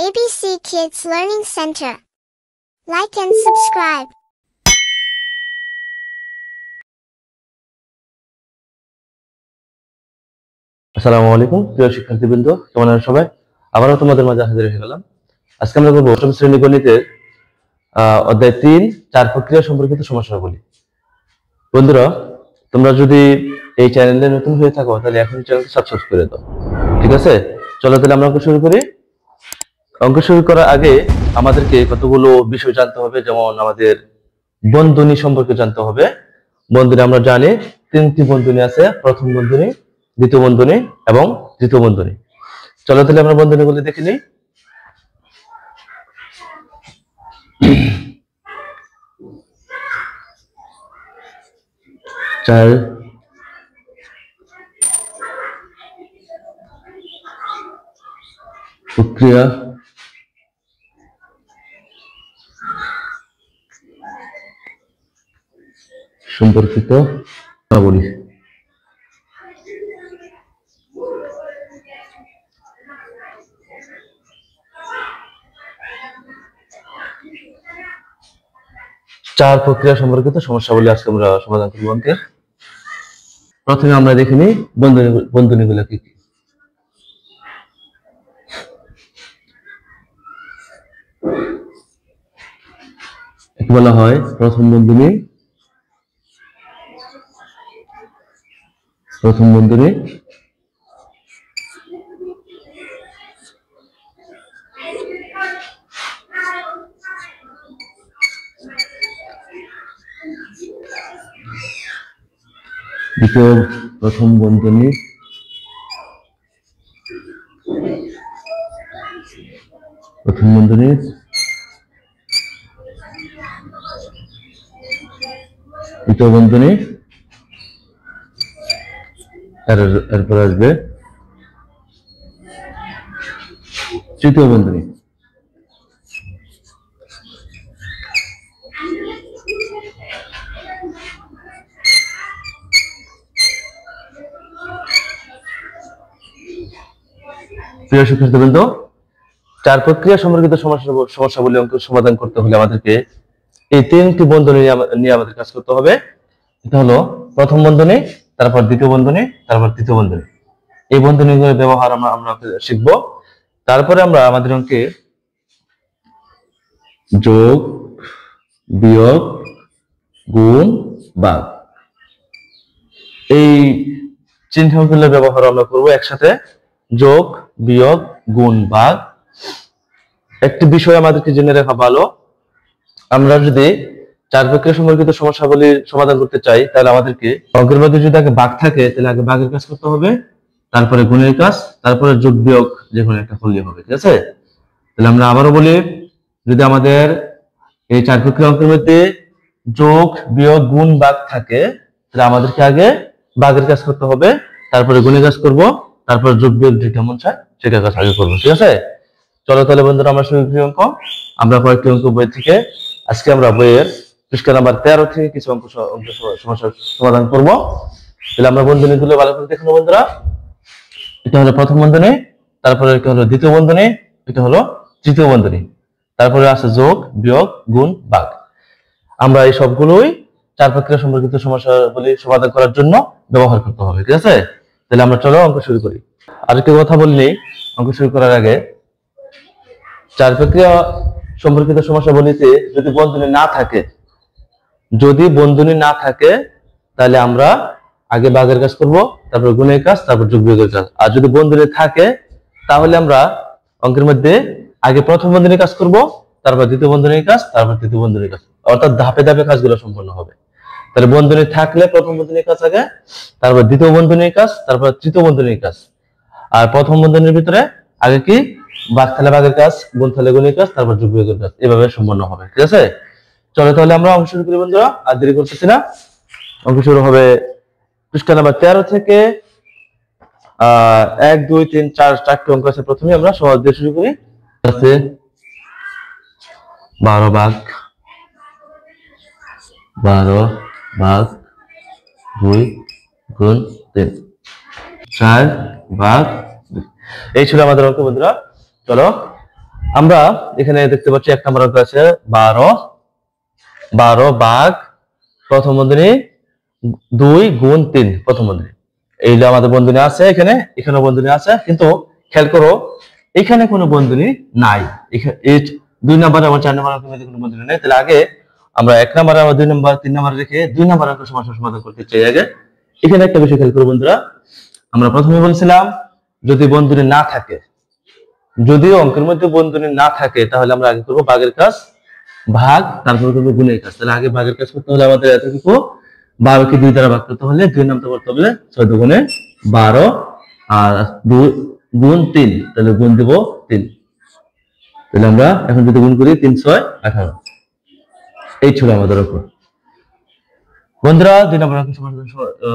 ABC Kids Learning Center. Like and subscribe. আসসালামু আলাইকুম প্রিয় শিক্ষার্থীবৃন্দ, কেমন আছেন সবাই? আবারও তোমাদের মাঝে হাজির হয়ে গেলাম। আজকে আমরা করব অষ্টম শ্রেণী গণিতের অধ্যায় 3 চার প্রক্রিয়া সম্পর্কিত সমস্যাগুলি। বন্ধুরা, তোমরা যদি এই চ্যানেলে নতুন হয়ে থাকো তাহলে এখনই চ্যানেলটি সাবস্ক্রাইব করে দাও, ঠিক আছে? চলো তাহলে আমরা অঙ্ক শুরু করি। অঙ্ক শুরু করার আগে আমাদেরকে কতগুলো বিষয় জানতে হবে, যেমন আমাদের বন্ধনী সম্পর্কে জানতে হবে। বন্ধনী আমরা জানি তিনটি বন্ধনী আছে, প্রথম বন্ধনী, দ্বিতীয় বন্ধনী এবং তৃতীয় বন্ধনী। চলো তাহলে আমরা বন্ধনীগুলি দেখে নিই। চার প্রক্রিয়া সম্পর্কিত বলি। চার প্রক্রিয়া সম্পর্কিত সমস্যাবলী আজকে আমরা সমাধান করব অঙ্কের। প্রথমে আমরা দেখে নিই বন্ধনীগুলো কি কি। বলা হয় প্রথম বন্ধনী, দ্বিতীয় প্রথম বন্ধনী, দ্বিতীয় বন্ধনী, এরপর আসবে তৃতীয় বন্ধনী। প্রিয় শিক্ষার্থীবৃন্দ, চার প্রক্রিয়া সম্পর্কিত সমস্যাবলী অঙ্ক সমাধান করতে হলে আমাদেরকে এই তিনটি বন্ধনী নিয়ে আমাদের কাজ করতে হবে। এটা হলো প্রথম বন্ধনী, তারপর দ্বিতীয় বন্ধনী, তারপর তৃতীয় বন্ধনী। এই বন্ধনীগুলোর ব্যবহার আমরা শিখব। তারপরে আমরা আমাদের অঙ্কে যোগ, বিয়োগ, গুণ, ভাগ এই চিহ্নগুলোর ব্যবহার আমরা করব একসাথে। যোগ, বিয়োগ, গুণ, ভাগ। একটি বিষয় আমাদেরকে জেনে রাখা ভালো, আমরা যদি চার প্রক্রিয়া সম্পর্কিত সমস্যাগুলির সমাধান করতে চাই তাহলে আমাদেরকে অঙ্কের মধ্যে যদি আগে ভাগ থাকে তাহলে আগে ভাগের কাজ করতে হবে, তারপরে গুণের কাজ, তারপরে যোগ বিয়োগ যে কোনো একটা করলেই হবে, ঠিক আছে? তাহলে আমরা আবারও বলি, যদি আমাদের এই চার প্রক্রিয়া অঙ্কের মধ্যে যোগ, বিয়োগ, গুণ, ভাগ থাকে তাহলে আমাদেরকে আগে ভাগের কাজ করতে হবে, তারপরে গুণের কাজ করব, তারপরে যোগ বিয়োগ যেটা মন চায় সেটা কাজ আগে করবো, ঠিক আছে? চলো তাহলে বন্ধুরা আমরা শুরু করি অঙ্ক। আমরা কয়েকটি অঙ্ক বই থেকে, আজকে আমরা বইয়ের পৃষ্ঠা নাম্বার 13 থেকে কিছু অঙ্ক সমস্যার সমাধান করব। তাহলে আমরা বন্ধনীগুলো ভালো করে দেখুন বন্ধুরা। এটা হলো প্রথম বন্ধনী, তারপরে এটা হলো দ্বিতীয় বন্ধনী, এটা হলো তৃতীয় বন্ধনী, তারপরে আছে যোগ, বিয়োগ, গুণ, ভাগ। আমরা এই সবগুলোই চার প্রক্রিয়া সম্পর্কিত সমস্যাগুলি সমাধান করার জন্য ব্যবহার করতে হবে, ঠিক আছে? তাহলে আমরা চলো অঙ্ক শুরু করি। আর একটু কথা বললি অঙ্ক শুরু করার আগে, চার প্রক্রিয়া সম্পর্কিত সমস্যাবলীতে যদি বন্ধনী না থাকে তাহলে আমরা আগে ভাগের কাজ করব, তারপর গুণের কাজ, তারপর যোগ বিয়োগের কাজ। আর যদি বন্ধনী থাকে তাহলে আমরা অঙ্কের মধ্যে আগে প্রথম বন্ধনীর কাজ করব, তারপর দ্বিতীয় বন্ধনীর কাজ, তারপর তৃতীয় বন্ধনীর কাজ, অর্থাৎ ধাপে ধাপে কাজগুলো সম্পন্ন হবে। তাহলে বন্ধনী থাকলে প্রথম বন্ধনীর কাজ আগে, তারপর দ্বিতীয় বন্ধনীর কাজ, তারপর তৃতীয় বন্ধনীর কাজ। আর প্রথম বন্ধনীর ভিতরে আগে কি ভাগ থাকলে ভাগের কাজ, গুণ থাকলে গুণের কাজ, তারপর যোগ বিয়োগের কাজ, এভাবে সম্পন্ন হবে, ঠিক আছে? চলো তাহলে আমরা অঙ্ক শুরু করি বন্ধুরা, আর দেরি করতেছি না। অঙ্ক শুরু হবে পৃষ্ঠা নাম্বার 13 থেকে 1 2 3 4 চারটি অঙ্ক আছে। প্রথমে আমরা সহজ দিয়ে শুরু করি। আছে 12 ভাগ 2 গুণ 3, 4 ভাগ 2। এই ছিল আমাদের অঙ্ক বন্ধুরা। চলো আমরা এখানে দেখতে পাচ্ছি 1 নম্বর অঙ্ক আছে 12 ভাগ প্রথম বন্ধনী 2 গুণ 3 প্রথম বন্ধনী। এইগুলো আমাদের বন্ধনী আছে, এখানে বন্ধনী আছে, কিন্তু খেয়াল করো এখানে কোনো বন্ধনী নাই। এই 2 নম্বর এবং 4 নম্বর অঙ্কের মধ্যে কোনো বন্ধনী নেই। তাহলে আগে আমরা 1 নম্বর আর 2 নম্বর 3 নম্বর রেখে 2 নম্বর অঙ্কের সমস্যা সমাধান করতে চাই। আগে এখানে একটা বিষয় খেয়াল করো বন্ধুরা, আমরা প্রথমে বলছিলাম যদি বন্ধনী না থাকে, যদিও অঙ্কের মধ্যে বন্ধনী না থাকে, তাহলে আমরা আগে করবো ভাগের কাজ, ভাগ, তারপর করবো গুণের কাজ। তাহলে আগে ভাগের কাজ করতে হলে আমাদের এতটুকু 12 কে 2 দ্বারা ভাগ করতে হলে 2 নামতে করতে হবে 6 দুগুণে 12 আর 2 গুণ 3, তাহলে গুণ দেব 3। তাহলে আমরা এখন যদি গুণ করি 3 6 18, এই ছিল আমাদের উপর বন্ধুরা। 2 নম্বর অঙ্কের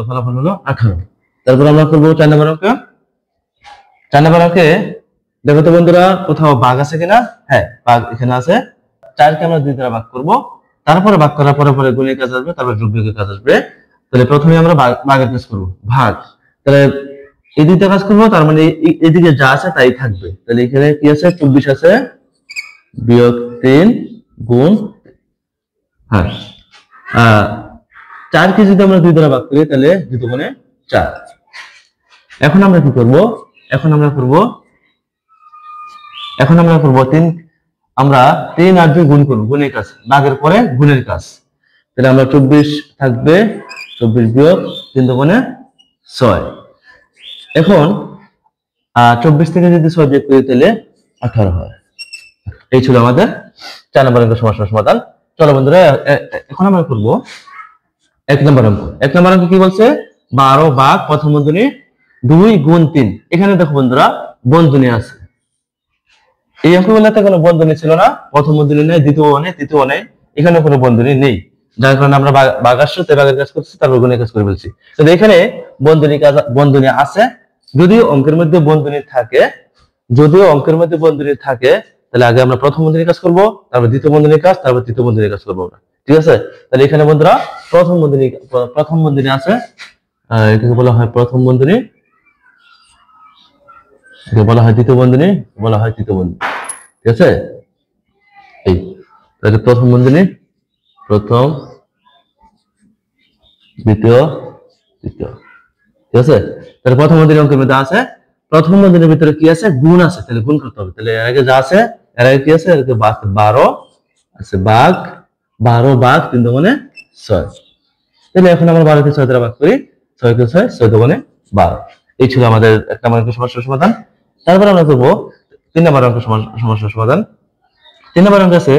ফলাফল হলো 18। তারপর আমরা করবো 4 নম্বর অঙ্ক। 4 নম্বর অঙ্কে দেখো তো বন্ধুরা কোথাও ভাগ আছে কিনা? হ্যাঁ, ভাগ এখানে আছে। 4 কে আমরা 2 দ্বারা ভাগ করব, তারপরে ভাগ করার পরে পরে গুণের কাজ আসবে, তারপর যোগ বিয়োগের কাজ আসবে। তাহলে প্রথমে আমরা ভাগের কাজ করব, ভাগ। তাহলে এই দুইটা কাজ করব, তার মানে এদিকে যা আছে তাই থাকবে। তাহলে এখানে কি আছে? 24 আছে বিয়োগ 3 গুণ, হ্যাঁ 4 কে যদি আমরা 2 দ্বারা ভাগ করি তাহলে 2 দুগুণে 4। এখন আমরা কি করব? এখন আমরা করব 3, আমরা 3 আর 2 গুণ করব, গুণের কাজ, ভাগের পরে গুণের কাজ। তাহলে আমরা 24 থাকবে, 24 বিয়োগ 3 দুগুণে 6। এখন 24 থেকে যদি 6 বিয়োগ করি তাহলে 18 হয়। এই ছিল আমাদের 4 নম্বর অঙ্কের সমস্যার সমাধান। চলো বন্ধুরা এখন আমরা করব 1 নম্বর অঙ্ক। 1 নম্বর অঙ্ক কি বলছে? 12 ভাগ প্রথম বন্ধনী 2 গুণ 3। এখানে দেখো বন্ধুরা বন্ধনী আছে। এই অঙ্কগুলোতে কোনো বন্ধনী ছিল না, প্রথম বন্ধনী নেই, দ্বিতীয় নেই, তৃতীয় নেই, এখানে কোনো বন্ধনী নেই, যার কারণে আমরা ভাগাংশতে ভাগের কাজ করছি, তারপর গুণের কাজ করে ফেলছি। তো এখানে বন্ধনী আছে। যদিও অঙ্কের মধ্যে বন্ধনী থাকে, তাহলে আগে আমরা প্রথম বন্ধনীর কাজ করব, তারপর দ্বিতীয় বন্ধনীর কাজ, তারপর তৃতীয় বন্ধনীর কাজ করবো আমরা। ঠিক আছে? তাহলে এখানে বন্ধুরা প্রথম বন্ধনী আছে, এটাকে বলা হয় প্রথম বন্ধনী, বলা হয় দ্বিতীয় বন্ধনী, বলা হয় তৃতীয় বন্ধনী। ঠিক আছে? এই তাহলে প্রথম বন্ধনী, প্রথম, দ্বিতীয়, তৃতীয়। ঠিক আছে? তাহলে প্রথম বন্ধনী অঙ্কের মধ্যে আছে, প্রথম বন্ধনীর ভিতরে কি আছে? গুণ আছে, তাহলে গুণ করতে হবে। তাহলে এর আগে যা আছে, এর আগে কি আছে? এর আগে 12 আছে, ভাগ 12 ভাগ 3 দুগুণে 6। তাহলে এখন আমরা 12 কে 6 দ্বারা ভাগ করি, 6 কে 6, 6 দুগুণে 12। এই ছিল আমাদের 1 নম্বর অঙ্কের সমস্যার সমাধান। তারপর আমরা করবো 3 নম্বর অঙ্কের সমস্যার সমাধান। 3 নম্বর অঙ্ক আছে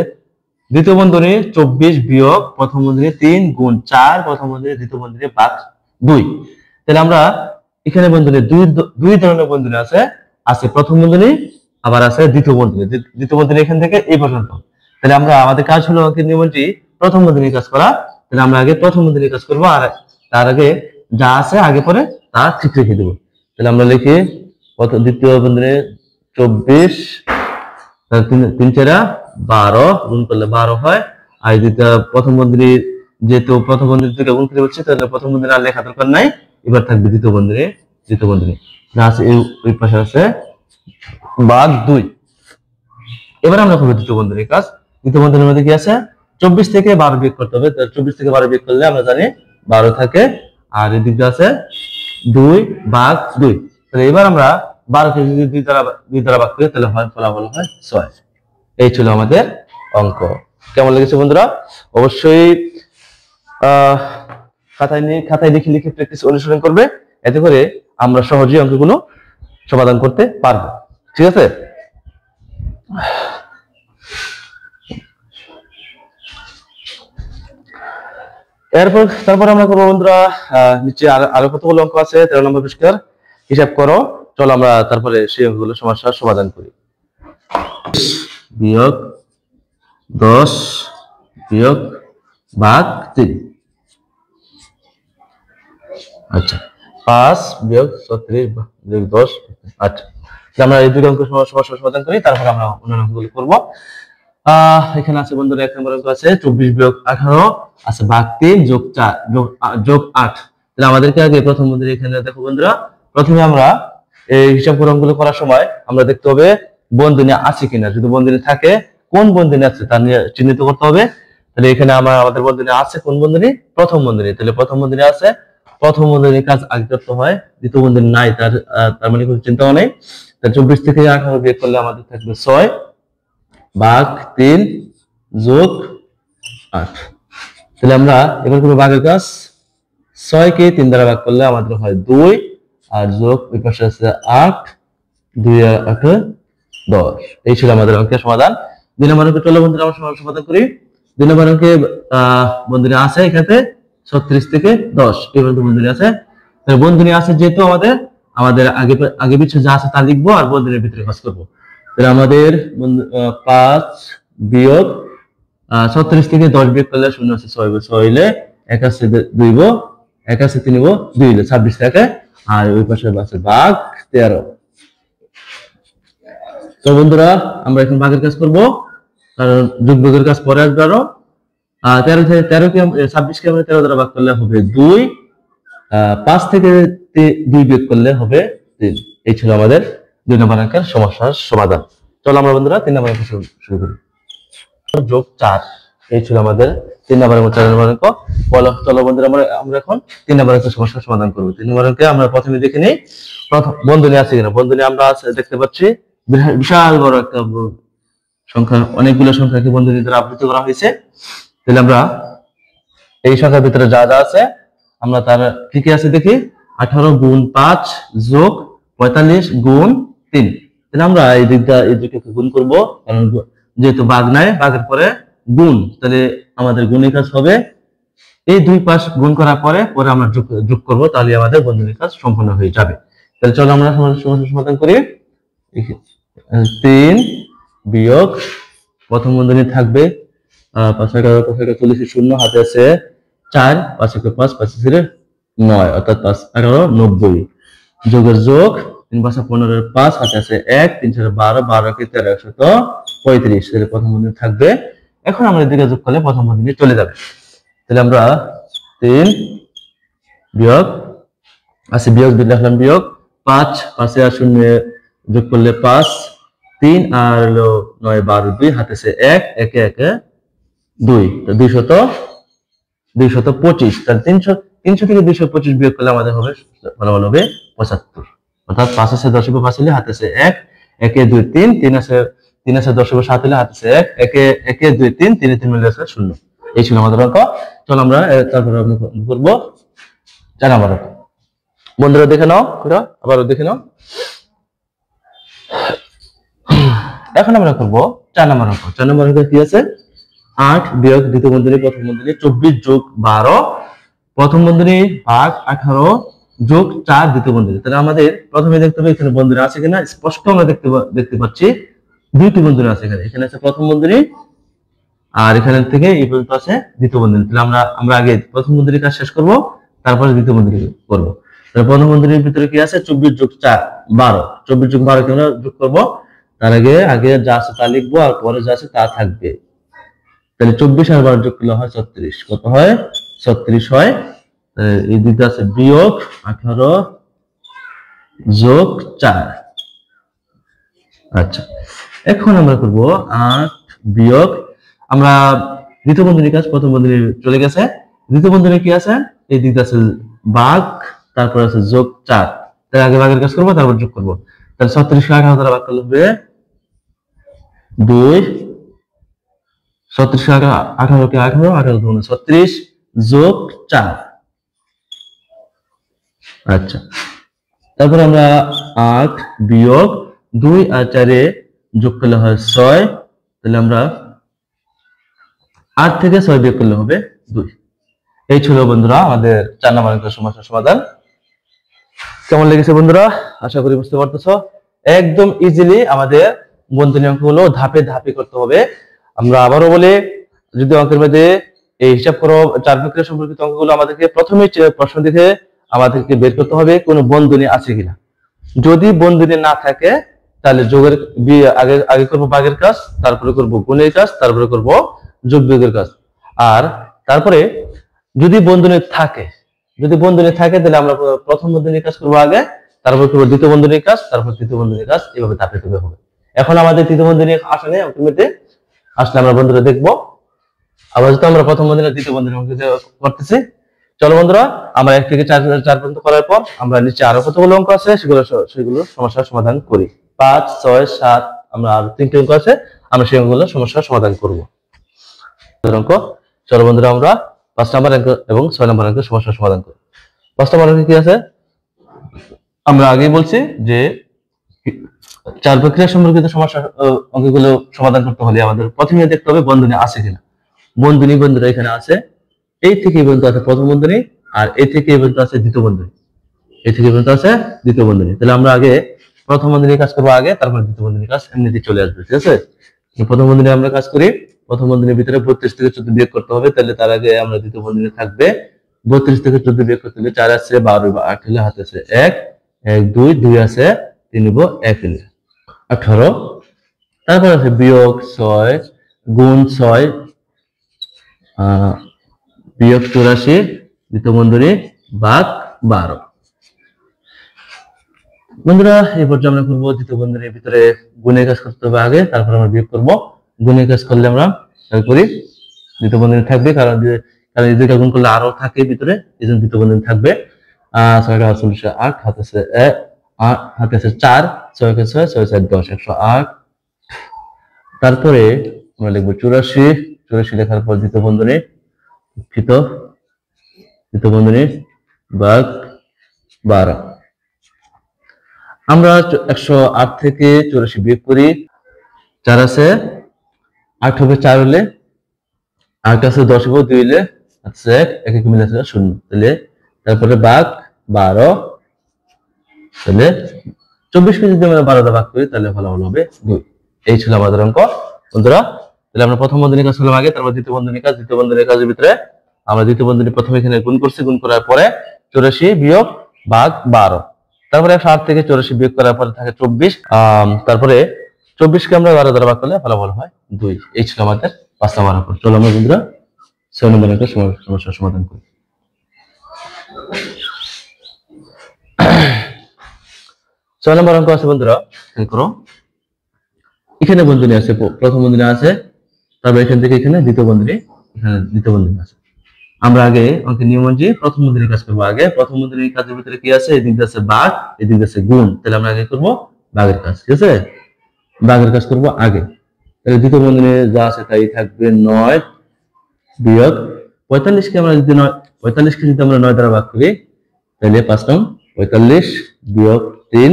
দ্বিতীয় বন্ধনী 24 বিয়োগ প্রথম বন্ধনী 3 গুণ 4 প্রথম বন্ধনী দ্বিতীয় বন্ধনী ভাগ 2। তাহলে আমরা এখানে বন্ধনী দুই ধরনের বন্ধনী আছে প্রথম বন্ধনী, আবার আছে দ্বিতীয় বন্ধনী। দ্বিতীয় বন্ধনী এখান থেকে এই পর্যন্ত। তাহলে আমরা আমাদের কাজ হলো অঙ্কের নিয়মটি প্রথম বন্ধনীর কাজ করা। তাহলে আমরা আগে প্রথম বন্ধনীর কাজ করবো, আর তার আগে যা আছে আগে পরে তা ঠিক রেখে দেবো। তাহলে আমরা লিখি দ্বিতীয় বন্ধনী 24, 3 4 12 গুণ করলে 12 হয়। আর দ্বিতীয় প্রথম বন্ধনী, যেহেতু প্রথম বন্ধনী থেকে গুণ করে হচ্ছে, তাহলে প্রথম বন্ধনী আর লেখা দরকার নাই, এবার থাকবে দ্বিতীয় বন্ধনী আছে ওই পাশে আছে ভাগ 2। এবার আমরা করবো দ্বিতীয় বন্ধনীর কাজ। দ্বিতীয় বন্ধনীর মধ্যে কি আছে? 24 থেকে 12 বিয়োগ করতে হবে। 24 থেকে 12 বিয়োগ করলে আমরা জানি 12 থাকে, আর এদিকে আছে 2 ভাগ 2। তাহলে এবার আমরা 12 কে যদি 2 দ্বারা ভাগ করি তাহলে ফলাফল হয় 6। এই ছিল আমাদের অঙ্ক। কেমন লেগেছে বন্ধুরা? অবশ্যই খাতায় লিখে প্র্যাকটিস অনুসরণ করবে, এতে করে আমরা সহজেই অঙ্কগুলো সমাধান করতে পারবো। ঠিক আছে? তারপর আমরা করবো বন্ধুরা নিচে আরো কতগুলো অঙ্ক আছে, 13 নম্বর পৃষ্ঠার হিসাব করো। চলো আমরা তারপরে সেই অঙ্কগুলো সমস্যার সমাধান করি। বিয়োগ 10 বিয়োগ ভাগ 3। আচ্ছা, 5 বিয়োগ 36 বিয়োগ 10। আচ্ছা, আমরা এই দুটো অঙ্ক সমস্যার সমাধান করি, তারপর আমরা অন্যান্য অঙ্কগুলো করবো। এখানে আছে বন্ধুরা 1 নম্বর অঙ্ক আছে 24 বিয়োগ 18 আছে ভাগ 3 যোগ 4 যোগ 8। তাহলে আমাদেরকে আগে প্রথম বন্ধনী, এখানে দেখো বন্ধুরা, প্রথমে আমরা এই হিসাব অঙ্কগুলো করার সময় আমরা দেখতে হবে বন্ধনী আছে কিনা, যদি বন্ধনী থাকে কোন বন্ধনী আছে তা নিয়ে চিহ্নিত করতে হবে। তাহলে এখানে আমাদের বন্ধনী আছে কোন বন্ধনী, প্রথম বন্ধনী। তাহলে প্রথম বন্ধনী আছে, প্রথম বন্ধনীর কাজ আগে করতে হয়, দ্বিতীয় বন্ধনী নাই, তার মানে কোনো চিন্তাও নেই। তাহলে 24 থেকে 18 বিয়োগ করলে আমাদের থাকবে 6 ভাগ 3 যোগ 8। তাহলে আমরা এবার করবো ভাগের কাজ। 6 কে 3 দ্বারা ভাগ করলে আমাদের হয় 2 আর যোগ ওই পাশে আছে 8, 2 আর 8 10। এই ছিল আমাদের অঙ্কের সমাধান। 2 নম্বর অঙ্কে চলো বন্ধুরা আমরা সমাধান করি। 2 নম্বর অঙ্কে বন্ধনী আছে এখানে 36 থেকে 10 এই পর্যন্ত বন্ধনী আছে। তাহলে বন্ধনী আছে যেহেতু আমাদের আগে পিছনে যা আছে তা লিখবো আর বন্ধনীর ভিতরে কাজ করবো। তাহলে আমাদের 5 বিয়োগ 36 থেকে 10 বিয়োগ করলে 0 আছে 6 হইলে 1 আছে 2 1 আছে 3 2 হইলে 26 থাকে আর ওই পাশে আছে ভাগ 13। তো বন্ধুরা আমরা এখন ভাগের কাজ করব, কারণ যোগ বিয়োগের কাজ পরে আসবে আরো। 13 কে 26 কে আমরা 13 দ্বারা ভাগ করলে হবে 2, 5 থেকে 2 বিয়োগ করলে হবে 3। এই ছিল আমাদের 2 নম্বর অঙ্কের সমস্যার সমাধান। চলো আমরা বন্ধুরা 3 নম্বর অঙ্ক শুরু করি। যোগ 4 এই ছিল আমাদের 3 নম্বর এবং 4 নম্বর অঙ্ক। চলো বন্ধুরা আমরা এখন 3 নম্বর অঙ্কের সমস্যার সমাধান করব। 3 নম্বর অঙ্কে আমরা প্রথমে দেখে নিই প্রথম বন্ধনী আছে কিনা। বন্ধনী আমরা দেখতে পাচ্ছি বিশাল বড় একটা সংখ্যা, অনেকগুলো সংখ্যাকে বন্ধনী দ্বারা আবৃত করা হয়েছে। তাহলে আমরা এই সংখ্যার ভিতরে যা যা আছে আমরা তার কি কি আছে দেখি। 18 গুণ 5 যোগ 45 গুণ 3। তাহলে আমরা এই দুটোকে গুণ করব, কারণ যেহেতু ভাগ নাই, ভাগের পরে গুণ, তাহলে আমাদের গুণের কাজ হবে এই দুই পাশ গুণ করার পরে আমরা যোগ করব, তাহলে আমাদের বন্ধনীর কাজ সম্পূর্ণ হয়ে যাবে। তাহলে চলো আমরা সমস্যার সমাধান করি। 3 বিয়োগ প্রথম বন্ধনী থাকবে 5 11 5 40 শূন্য, হাতে আছে 4, 5 1 5 5 0 9, অর্থাৎ 5 11 90। যোগের যোগ 3 5 15 5, হাতে আছে 1, 3 4 12 12 কে 13 135। তাহলে প্রথম বন্ধনী থাকবে। এখন আমরা এদিকে যোগ করলে প্রথম বন্ধনী চলে যাবে। তাহলে আমরা 3 বিয়োগ আছে, বিয়োগ লিখলাম বিয়োগ 5 5 আর 0 যোগ করলে 5, 3 আর হলো 9 12 2, হাতে আছে 1 1 1 2, তো 225। তাহলে 300 থেকে 225 বিয়োগ করলে আমাদের হবে ফলাফল হবে 75। অর্থাৎ 5 আছে 10 5 হলে হাতে আছে 1 1 2 3, 3 আছে 10 7 হলে হাতে আছে 1 1 2 3, 3 3 মিলে আছে 0। এই ছিল আমাদের অঙ্ক। চলো আমরা তারপরে করব 4 নম্বর অঙ্ক। বন্ধুরা দেখে নাও, আবারও দেখে নাও। এখন আমরা করব 4 নম্বর অঙ্ক। 4 নম্বর অঙ্কে কি আছে, 8 বিয়োগ দ্বিতীয় বন্ধনী প্রথম বন্ধনী 24 যোগ 12 প্রথম বন্ধনী ভাগ 18 যোগ 4 দ্বিতীয় বন্ধনী। তাহলে আমাদের প্রথমে দেখতে হবে এখানে বন্ধনী আছে কিনা। স্পষ্ট আমরা দেখতে পাচ্ছি দুইটি বন্ধনী আছে এখানে আছে প্রথম বন্ধনী আর এখানে থেকে এই পর্যন্ত আছে দ্বিতীয় বন্ধনী। তাহলে আমরা আগে প্রথম বন্ধনীর কাজ শেষ করব, তারপরে দ্বিতীয় বন্ধনী করব। তাহলে প্রথম বন্ধনীর ভিতরে কি আছে, 24 যোগ 4 12। 24 যোগ 12 কে আমরা যোগ করব, তার আগে যা আছে তা লিখবো আর পরে যা আছে তা থাকবে। তাহলে 24 আর 12 যোগ করলে হয় 36। কত হয়, 36 হয়। এই দিকে আছে বিয়োগ 18 যোগ 4। আচ্ছা, এখন আমরা করব 8 বিয়োগ, আমরা দ্বিতীয় বন্ধনীর কাজ প্রথম বন্ধনী চলে গেছে। দ্বিতীয় বন্ধনী কি আছে, এই দিকে আছে ভাগ, তারপর আছে যোগ 4। তার আগে ভাগের কাজ করব, তারপর যোগ করব। তাহলে 36 কে 18 দ্বারা ভাগ করলে হবে 2, 36 কে 18 কে 18 18 দুগুণে 36 যোগ 4। আচ্ছা, তারপর আমরা 8 বিয়োগ 2 আর 4 এ যোগ করলে হয় 6। তাহলে আমরা 8 থেকে 6 বিয়োগ করলে হবে 2। এই ছিল বন্ধুরা আমাদের 4 নম্বর অঙ্কের সমস্যার সমাধান। কেমন লেগেছে বন্ধুরা, আশা করি বুঝতে পারতেছো। একদম ইজিলি আমাদের বন্ধনী অঙ্কগুলো ধাপে ধাপে করতে হবে। আমরা আবারও বলি, যদি অঙ্কের মধ্যে এই হিসাব করো 4 প্রক্রিয়া সম্পর্কিত অঙ্কগুলো আমাদেরকে প্রথমে প্রশ্ন দেখে আমাদেরকে বের করতে হবে কোনো বন্ধনী আছে কিনা। যদি বন্ধনী না থাকে তাহলে যোগের আগে করব ভাগের কাজ, তারপরে করব গুণের কাজ, তারপরে করব যোগ বিয়োগের কাজ। আর তারপরে যদি বন্ধনী থাকে তাহলে আমরা প্রথম বন্ধনীর কাজ করবো আগে, তারপর করবো দ্বিতীয় বন্ধনীর কাজ, তারপর তৃতীয় বন্ধনীর কাজ, এভাবে ধাপে ধাপে হবে। এখন আমাদের তৃতীয় বন্ধনী আসা নেই, অঙ্কের আসলে আমরা বন্ধুরা দেখবো। আপাতত আমরা প্রথম বন্ধনী দ্বিতীয় বন্ধনী করতেছি। চলো বন্ধুরা, আমরা 1 থেকে 4 পর্যন্ত করার পর আমরা নিচে আরো কতগুলো অঙ্ক আছে সেগুলো সমস্যার সমাধান করি। 5, 6, 7 আমরা আর 3টে অঙ্ক আছে, আমরা সেই অঙ্কগুলো সমস্যার সমাধান করব। অঙ্ক, চলো বন্ধুরা আমরা 5 নম্বর অঙ্ক এবং 6 নম্বর অঙ্কের সমস্যার সমাধান করি। 5 নম্বর অঙ্কে কি আছে? আমরা আগেই বলছি যে 4 প্রক্রিয়া সম্পর্কিত সমস্যা অঙ্কগুলো সমাধান করতে হলে আমাদের প্রথমে দেখতে হবে বন্ধনী আছে কিনা। বন্ধুরা এখানে আছে, এই থেকে এই পর্যন্ত আছে প্রথম বন্ধনী, আর এই থেকে এই পর্যন্ত আছে দ্বিতীয় বন্ধনী, এই থেকে পর্যন্ত আছে দ্বিতীয় বন্ধনী। তাহলে আমরা আগে প্রথম বন্ধনীর কাজ করবো আগে, তারপর দ্বিতীয় বন্ধনীর কাজ এমনিতেই চলে আসবে। ঠিক আছে, প্রথম বন্ধনী আমরা কাজ করি। প্রথম বন্ধনীর ভিতরে 32 থেকে 14 বিয়োগ করতে হবে, তাহলে তার আগে আমরা দ্বিতীয় বন্ধনী থাকবে 32 থেকে 14 বিয়োগ করতে হলে 4 আছে 12 বা 8 হলে হাতে আছে 1, 1 2 2 আছে 3 নিব 1 হলে 18। তারপর আছে বিয়োগ 6 গুণ 6 বিয়োগ 84 দ্বিতীয় বন্ধনী ভাগ 12। বন্ধুরা এই পর্যায়ে আমরা করবো দ্বিতীয় বন্ধনীর ভিতরে গুণের কাজ করতে হবে আগে, তারপর আমরা বিয়োগ করবো। গুণের কাজ করলে আমরা করি দ্বিতীয় বন্ধনী থাকবে, কারণ এই দুইটা গুণ করলে আরো থাকে ভিতরে, এই জন্য দ্বিতীয় বন্ধনী থাকবে। 6 8 হাতে আছে 4, 6 6 6 4 10 108। তারপরে আমরা লিখবো 84 লেখার পর দ্বিতীয় বন্ধনী দ্বিতীয় বন্ধনী ভাগ 12। আমরা 108 থেকে 84 বিয়োগ করি, 4 আছে 8 হবে 4 হলে, 8 আছে 10 হবে 2 হলে আছে 1 1 মিলে আছে 0, তাহলে তারপরে ভাগ 12। তাহলে 24 কে যদি আমরা 12 দ্বারা ভাগ করি তাহলে ফলাফল হবে 2। এই ছিল আমাদের অঙ্ক বন্ধুরা। তাহলে আমরা প্রথম বন্ধনীর কাজ করলাম আগে, তারপর দ্বিতীয় বন্ধনীর কাজ। দ্বিতীয় বন্ধনীর কাজের ভিতরে আমরা দ্বিতীয় বন্ধনী প্রথমে এখানে গুণ করছি, গুণ করার পরে 84 বিয়োগ ভাগ 12, তারপরে 108 থেকে 84 বিয়োগ করার পরে থাকে 24, তারপরে 24 কে আমরা 12 দ্বারা ভাগ করলে ফলাফল হয় 2। এই ছিল আমাদের 5 নম্বর অঙ্ক। চলো আমরা বন্ধুরা 6 নম্বর অঙ্কের সমস্যার সমাধান করি। 6 নম্বর অঙ্ক আছে বন্ধুরা, করো। এখানে বন্ধনী আছে, প্রথম বন্ধনী আছে, তারপর এখান থেকে এখানে দ্বিতীয় বন্ধনী, এখানে দ্বিতীয় বন্ধনী আছে। আমরা আগে অঙ্কের নিয়ম অনুযায়ী প্রথম বন্ধনীর কাজ করবো আগে। প্রথম বন্ধনীর কাজের ভিতরে কি আছে? এদিক দিয়ে আছে ভাগ, এদিক দিয়ে আছে গুণ, তাহলে আমরা আগে করবো ভাগের কাজ। ঠিক আছে, ভাগের কাজ করবো আগে। তাহলে দ্বিতীয় বন্ধনী যা আছে তাই থাকবে 9 বিয়োগ 45 কে আমরা যদি 45 কে যদি আমরা 9 দ্বারা ভাগ করি তাহলে 5 নং 45 বিয়োগ 3।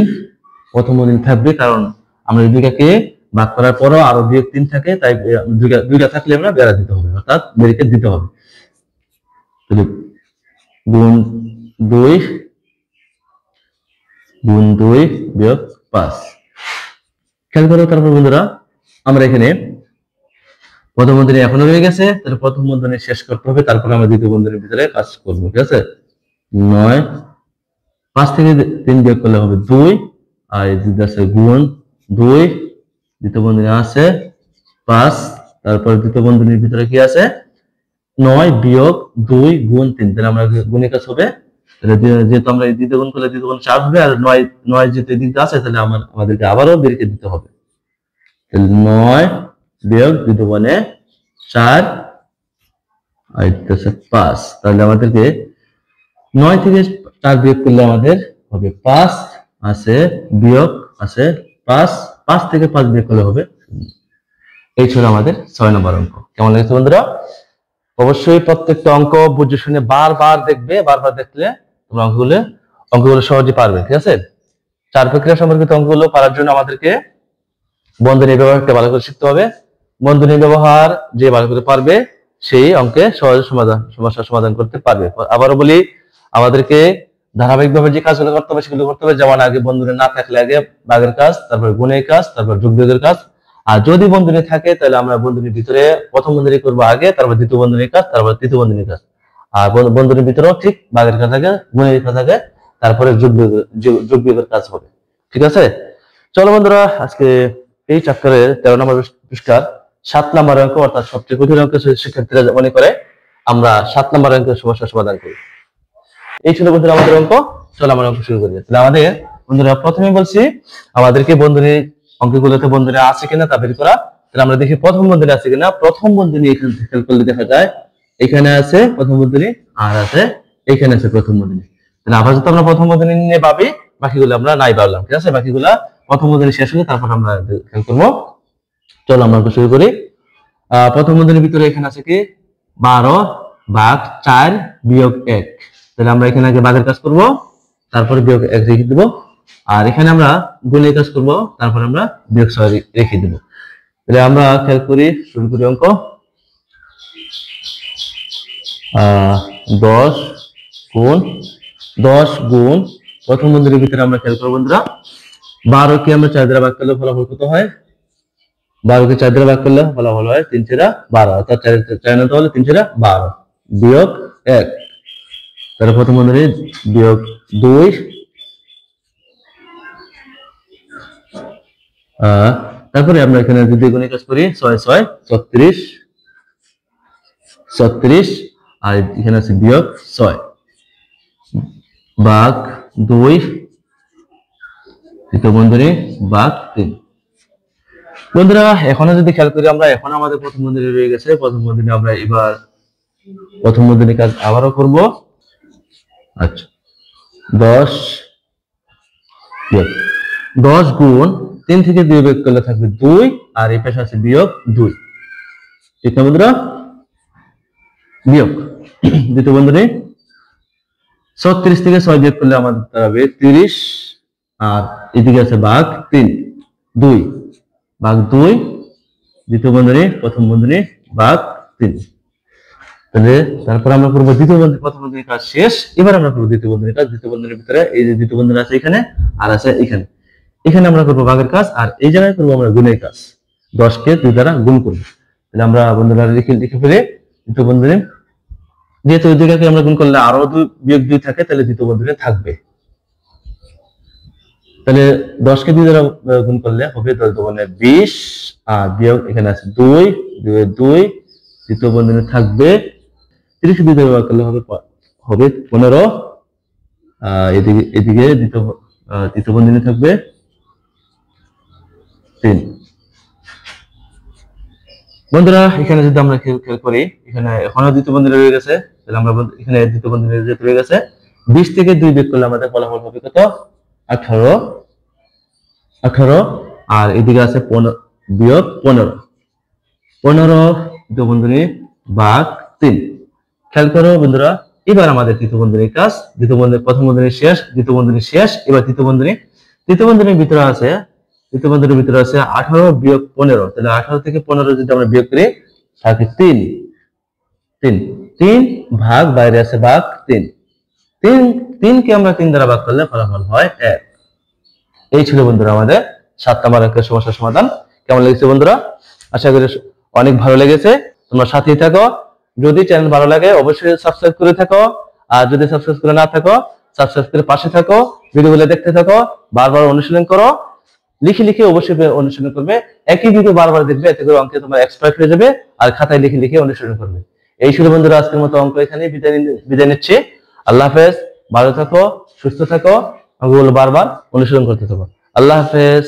প্রথম বন্ধনী থাকবে, কারণ আমরা দুইটাকে ভাগ করার পরও আরো বিয়োগ 3 থাকে, তাই দুইটা থাকলে আমরা বেড়া দিতে হবে, অর্থাৎ ব্রেকেট দিতে হবে। গুণ 2 বিয়োগ 5। খেয়াল করো। তারপর বন্ধুরা আমরা এখানে প্রথম বন্ধনী এখনো রয়ে গেছে, তাহলে প্রথম বন্ধনী শেষ করতে হবে, তারপর আমরা দ্বিতীয় বন্ধনীর ভিতরে কাজ করবো। ঠিক আছে, 9 5 থেকে 3 বিয়োগ করলে হবে 2, আর এদিকে আছে গুণ 2, দ্বিতীয় বন্ধনী আছে 5, তারপর দ্বিতীয় বন্ধনীর ভিতরে কি আছে 9 বিয়োগ 2 গুণ 3, তাহলে আমরা গুণের কাজ হবে। তাহলে যেহেতু আমরা এই দ্বিতীয় গুণ করলে দ্বিতীয় গুণ 4 হবে, আর 9 যেহেতু এদিকে আছে তাহলে আমাদেরকে আবারও বেরকে দিতে হবে। তাহলে 9 বিয়োগ দ্বিতীয় গুণে 4 আর এটা আছে 5, তাহলে আমাদেরকে 9 থেকে 4 বিয়োগ করলে আমাদের হবে 5 আছে বিয়োগ আছে 5 থেকে 5 বিয়োগ করলে হবে। এই ছিল আমাদের 6 নম্বর অঙ্ক। কেমন লেগেছে বন্ধুরা? অবশ্যই প্রত্যেকটা অঙ্ক বুঝে শুনে বারবার দেখবে, বারবার দেখলে তোমরা অঙ্কগুলো সহজে পারবে। ঠিক আছে, 4 প্রক্রিয়া সম্পর্কিত অঙ্কগুলো পারার জন্য আমাদেরকে বন্ধনীর ব্যবহারটা ভালো করে শিখতে হবে। বন্ধনীর ব্যবহার যে ভালো করে পারবে সেই অঙ্কে সহজে সমস্যার সমাধান করতে পারবে। আবারও বলি, আমাদেরকে ধারাবাহিকভাবে যে কাজগুলো করতে হবে সেগুলো করতে হবে। যেমন আগে বন্ধনী না থাকলে আগে ভাগের কাজ, তারপর গুণের কাজ, তারপর যোগ বিয়োগের কাজ। আর যদি বন্ধনী থাকে তাহলে আমরা বন্ধনীর ভিতরে প্রথম বন্ধনী করবো আগে, তারপর দ্বিতীয় বন্ধনীর কাজ, তারপর তৃতীয় বন্ধনীর কাজ। আর বন্ধনীর ভিতরেও ঠিক ভাগের কাজ আগে, গুণের কাজ আগে, তারপরে যোগ বিয়োগের কাজ হবে। ঠিক আছে, চলো বন্ধুরা আজকে এই চ্যাপ্টারের 13 নম্বর পৃষ্ঠার 7 নম্বর অঙ্ক, অর্থাৎ সবচেয়ে কঠিন অঙ্ক শিক্ষার্থীরা মনে করে আমরা 7 নম্বর অঙ্কের সমস্যার সমাধান করি। এই ছিল বন্ধুরা আমাদের অঙ্ক। চলো আমরা অঙ্ক শুরু করি। তাহলে আমাদের বন্ধুরা প্রথমে বলছি আমাদেরকে বন্ধনীর অঙ্কগুলোতে বন্ধনী আছে কিনা তা বের করা। তাহলে আমরা দেখি প্রথম বন্ধনী আছে কিনা। প্রথম বন্ধনী এখান থেকে খেয়াল করলে দেখা যায় এখানে আছে প্রথম বন্ধনী আর আছে এখানে আছে প্রথম বন্ধনী। তাহলে আপাতত আমরা প্রথম বন্ধনী নিয়ে ভাবি, বাকিগুলো আমরা নাই ভাবলাম, ঠিক আছে। বাকিগুলা প্রথম বন্ধনী শেষ হলে তারপর আমরা খেয়াল করবো। চলো আমরা শুরু করি। প্রথম বন্ধনীর ভিতরে এখানে আছে কি 12 ভাগ 4 বিয়োগ 1। তাহলে আমরা এখানে আগে ভাগের কাজ করব, তারপরে বিয়োগ 1 রেখে দিব। আর এখানে আমরা গুণের কাজ করব, তারপর আমরা বিয়োগ 6 রেখে দিব। তাহলে আমরা খেয়াল করি, শুরু করি অঙ্ক। 10 গুণ প্রথম বন্ধনীর ভিতরে আমরা খেয়াল করব বন্ধুরা 12 কে আমরা 4 দ্বারা ভাগ করলে ফলাফল কত হয়? 12 কে 4 দ্বারা ভাগ করলে ফলাফল হয় 3 4 12, অর্থাৎ 4 না হলে 3 4 12 বিয়োগ 1। তাহলে প্রথম বন্ধনী বিয়োগ 2, তারপরে আমরা এখানে যদি গুণের কাজ করি 6 6 36 আর এখানে আছে বিয়োগ 6 ভাগ 2 দ্বিতীয় বন্ধনী ভাগ 3। বন্ধুরা এখনো যদি খেয়াল করি আমরা, এখন আমাদের প্রথম বন্ধনী রয়ে গেছে। প্রথম বন্ধনী আমরা এবার প্রথম বন্ধনীর কাজ আবারও করব। আচ্ছা 10 গুণ 3 থেকে 2 বিয়োগ করলে থাকবে 2 আর এই পাশে আছে বিয়োগ 2, ঠিক না বন্ধুরা? বিয়োগ দ্বিতীয় বন্ধনী 36 থেকে 6 বিয়োগ করলে আমাদের দাঁড়াবে 30 আর এদিকে আছে ভাগ 3 2 ভাগ 2 দ্বিতীয় বন্ধনী প্রথম বন্ধনী ভাগ 3। তাহলে তারপর আমরা করব দ্বিতীয় বন্ধনী, প্রথম বন্ধনীর কাজ শেষ। এবার আমরা করব দ্বিতীয় বন্ধনীর কাজ। দ্বিতীয় বন্ধনীর ভিতরে এই যে দ্বিতীয় বন্ধনী আছে এখানে আর আছে এখানে, এখানে আমরা করব ভাগের কাজ আর এই জায়গায় করব আমরা গুণের কাজ। 10 কে 2 দ্বারা গুণ করব। তাহলে আমরা বন্ধুরা লিখে ফেলে দ্বিতীয় বন্ধনী, যেহেতু ওই জায়গাকে আমরা গুণ করলে আরো 2 বিয়োগ 2 থাকে, তাহলে দ্বিতীয় বন্ধনী থাকবে। তাহলে 10 কে 2 দ্বারা গুণ করলে হবে 10 দুগুণে 20 আর বিয়োগ এখানে আছে 2 2 দ্বিতীয় বন্ধনী থাকবে 30 2 দ্বারা ভাগ করলে হবে 15 এদিকে দ্বিতীয় বন্ধনী থাকবে 3। বন্ধুরা এখানে যদি আমরা খেয়াল করি, এখানে এখনো দ্বিতীয় বন্ধনী রয়ে গেছে। তাহলে আমরা এখানে দ্বিতীয় বন্ধনী যেহেতু রয়ে গেছে 20 থেকে 2 বিয়োগ করলে আমাদের ফলাফল হবে কত? 18 আর এদিকে আছে বিয়োগ 15 দ্বিতীয় বন্ধনী ভাগ 3। খেয়াল করো বন্ধুরা, এবার আমাদের তৃতীয় বন্ধনীর কাজ। দ্বিতীয় বন্ধনী প্রথম বন্ধনী শেষ, দ্বিতীয় বন্ধনী শেষ, এবার তৃতীয় বন্ধনীর ভিতরে আছে 18 বিয়োগ 15। তাহলে 18 থেকে 15 যদি আমরা বিয়োগ করি থাকে 3 ভাগ বাইরে আছে ভাগ 3 কে আমরা 3 দ্বারা ভাগ করলে ফলাফল হয় 1। এই ছিল বন্ধুরা আমাদের 7 নম্বর অঙ্কের সমস্যার সমাধান। কেমন লেগেছে বন্ধুরা? আশা করি অনেক ভালো লেগেছে। তোমরা সাথেই থাকো। যদি চ্যানেল ভালো লাগে অবশ্যই সাবস্ক্রাইব করে থাকো, আর যদি সাবস্ক্রাইব করে না থাকো সাবস্ক্রাইব করে পাশে থাকো, ভিডিওগুলো দেখতে থাকো, বারবার অনুশীলন করো, লিখে অবশ্যই অনুশীলন করবে। একই ভিডিও বারবার দেখবে, এতে করে অঙ্কে তোমার এক্সপার্ট হয়ে যাবে আর খাতায় লিখে অনুশীলন করবে। এই ছিল বন্ধুরা আজকের মতো অঙ্ক এখানে বিদায় নিচ্ছি। আল্লাহ হাফেজ, ভালো থাকো, সুস্থ থাকো, অঙ্কগুলো বারবার অনুশীলন করতে থাকো। আল্লাহ হাফেজ।